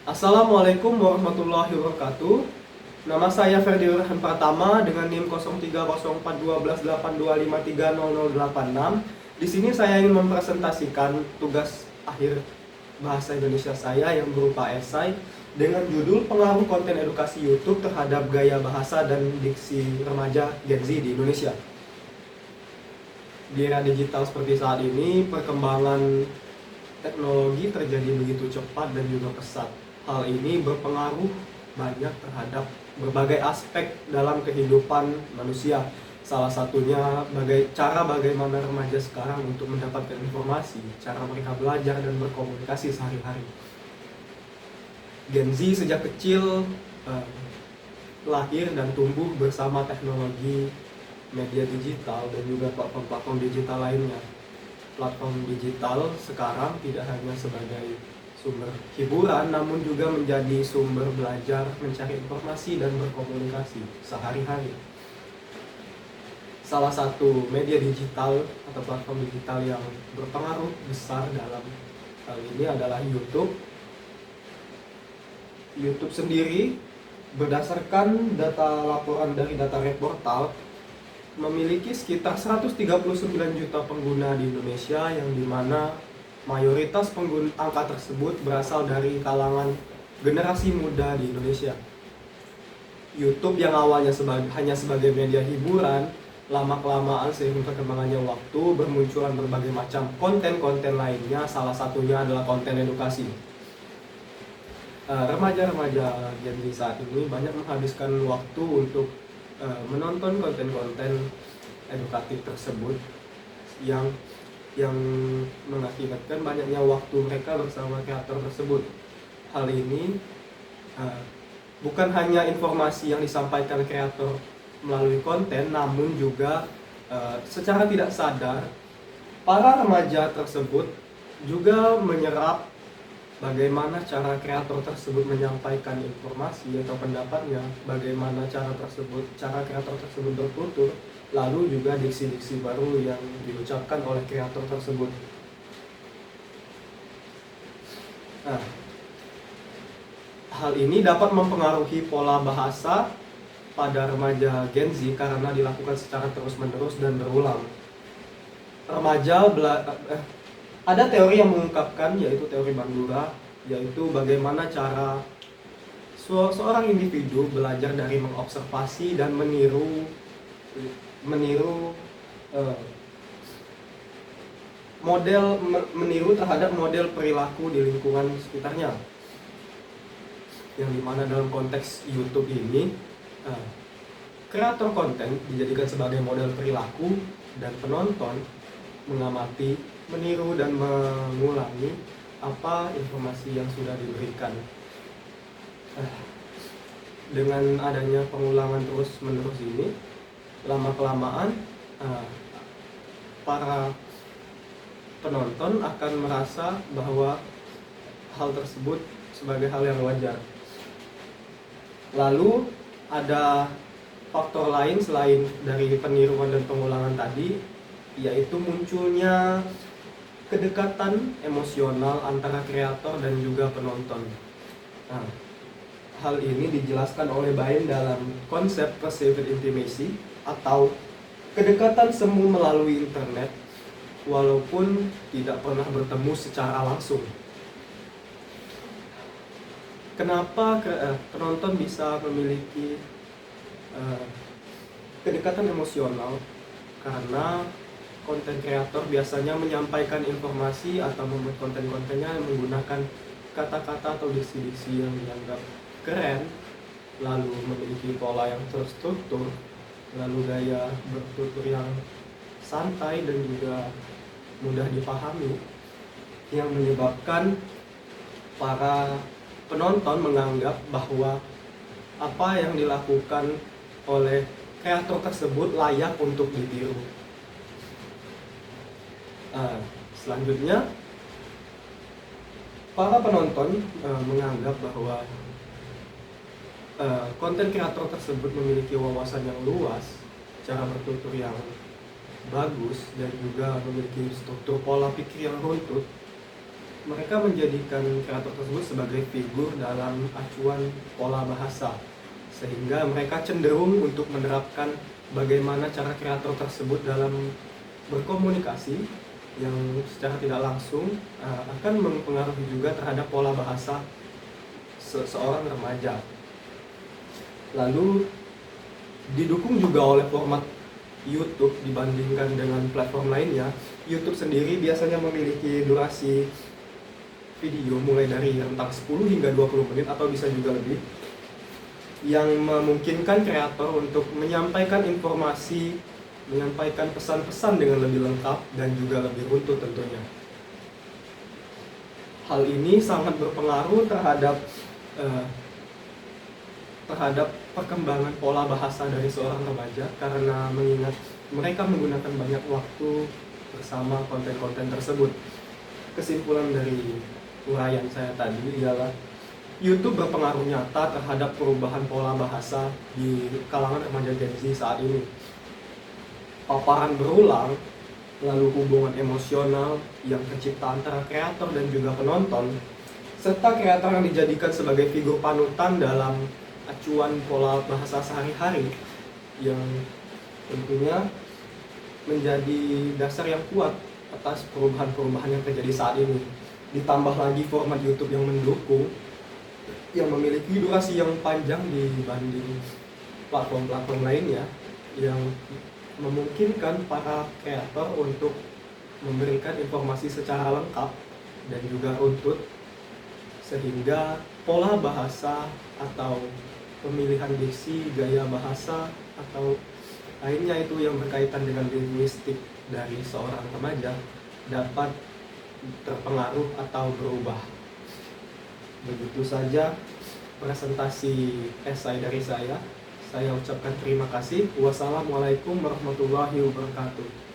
Assalamualaikum warahmatullahi wabarakatuh. Nama saya Ferdi Urhan Pratama dengan NIM 03041282530086. Di sini saya ingin mempresentasikan tugas akhir bahasa Indonesia saya yang berupa esai dengan judul Pengaruh Konten Edukasi YouTube terhadap Gaya Bahasa dan Diksi Remaja Gen Z di Indonesia. Di era digital seperti saat ini, perkembangan teknologi terjadi begitu cepat dan juga pesat. Hal ini berpengaruh banyak terhadap berbagai aspek dalam kehidupan manusia. Salah satunya bagaimana remaja sekarang untuk mendapatkan informasi, cara mereka belajar dan berkomunikasi sehari-hari. Gen Z sejak kecil lahir dan tumbuh bersama teknologi media digital dan juga platform-platform digital lainnya. Platform digital sekarang tidak hanya sebagai sumber hiburan, namun juga menjadi sumber belajar, mencari informasi, dan berkomunikasi sehari-hari. Salah satu media digital atau platform digital yang berpengaruh besar dalam hal ini adalah YouTube. YouTube sendiri berdasarkan data laporan dari Data Red Portal memiliki sekitar 139 juta pengguna di Indonesia, yang dimana mayoritas pengguna angka tersebut berasal dari kalangan generasi muda di Indonesia. YouTube yang awalnya hanya sebagai media hiburan, lama-kelamaan seiring perkembangannya waktu bermunculan berbagai macam konten-konten lainnya, salah satunya adalah konten edukasi. Remaja-remaja Gen Z saat ini banyak menghabiskan waktu untuk menonton konten-konten edukatif tersebut yang mengakibatkan banyaknya waktu mereka bersama kreator tersebut. Hal ini bukan hanya informasi yang disampaikan kreator melalui konten, namun juga secara tidak sadar para remaja tersebut juga menyerap bagaimana cara kreator tersebut menyampaikan informasi atau pendapatnya, bagaimana cara kreator tersebut bertutur, lalu juga diksi-diksi baru yang diucapkan oleh kreator tersebut. Nah, hal ini dapat mempengaruhi pola bahasa pada remaja Gen Z karena dilakukan secara terus-menerus dan berulang. Ada teori yang mengungkapkan, yaitu teori Bandura, yaitu bagaimana cara seorang individu belajar dari mengobservasi dan meniru terhadap model perilaku di lingkungan sekitarnya. Yang dimana dalam konteks YouTube ini, kreator konten dijadikan sebagai model perilaku dan penonton mengamati, meniru dan mengulangi apa informasi yang sudah diberikan. Dengan adanya pengulangan terus-menerus ini, lama-kelamaan para penonton akan merasa bahwa hal tersebut sebagai hal yang wajar. Lalu ada faktor lain selain dari peniruan dan pengulangan tadi, yaitu munculnya kedekatan emosional antara kreator dan juga penonton. Nah, hal ini dijelaskan oleh Bain dalam konsep perceived intimacy atau kedekatan semu melalui internet walaupun tidak pernah bertemu secara langsung. Kenapa penonton bisa memiliki kedekatan emosional? Karena konten kreator biasanya menyampaikan informasi atau membuat konten-kontennya menggunakan kata-kata atau diksi-diksi yang dianggap keren, lalu memiliki pola yang terstruktur, lalu gaya bertutur yang santai dan juga mudah dipahami, yang menyebabkan para penonton menganggap bahwa apa yang dilakukan oleh kreator tersebut layak untuk ditiru. Selanjutnya, para penonton menganggap bahwa konten kreator tersebut memiliki wawasan yang luas, cara bertutur yang bagus, dan juga memiliki struktur pola pikir yang runtut. mereka menjadikan kreator tersebut sebagai figur dalam acuan pola bahasa, sehingga mereka cenderung untuk menerapkan bagaimana cara kreator tersebut dalam berkomunikasi yang secara tidak langsung akan mempengaruhi juga terhadap pola bahasa seorang remaja. Lalu didukung juga oleh format YouTube dibandingkan dengan platform lainnya. YouTube sendiri biasanya memiliki durasi video mulai dari rentang 10 hingga 20 menit atau bisa juga lebih, yang memungkinkan kreator untuk menyampaikan informasi, menyampaikan pesan-pesan dengan lebih lengkap dan juga lebih runtut tentunya. Hal ini sangat berpengaruh terhadap perkembangan pola bahasa dari seorang remaja, karena mengingat mereka menggunakan banyak waktu bersama konten-konten tersebut. Kesimpulan dari uraian saya tadi ialah YouTube berpengaruh nyata terhadap perubahan pola bahasa di kalangan remaja Gen Z saat ini. Paparan berulang, lalu hubungan emosional yang tercipta antara kreator dan juga penonton, serta kreator yang dijadikan sebagai figur panutan dalam acuan pola bahasa sehari-hari, yang tentunya menjadi dasar yang kuat atas perubahan-perubahan yang terjadi saat ini. Ditambah lagi format YouTube yang mendukung, yang memiliki durasi yang panjang dibanding platform-platform lainnya, yang memungkinkan para kreator untuk memberikan informasi secara lengkap dan juga runtut, sehingga pola bahasa atau pemilihan diksi, gaya bahasa, atau lainnya itu yang berkaitan dengan linguistik dari seorang remaja dapat terpengaruh atau berubah. Begitu saja presentasi esai dari saya. Saya ucapkan terima kasih. Wassalamualaikum warahmatullahi wabarakatuh.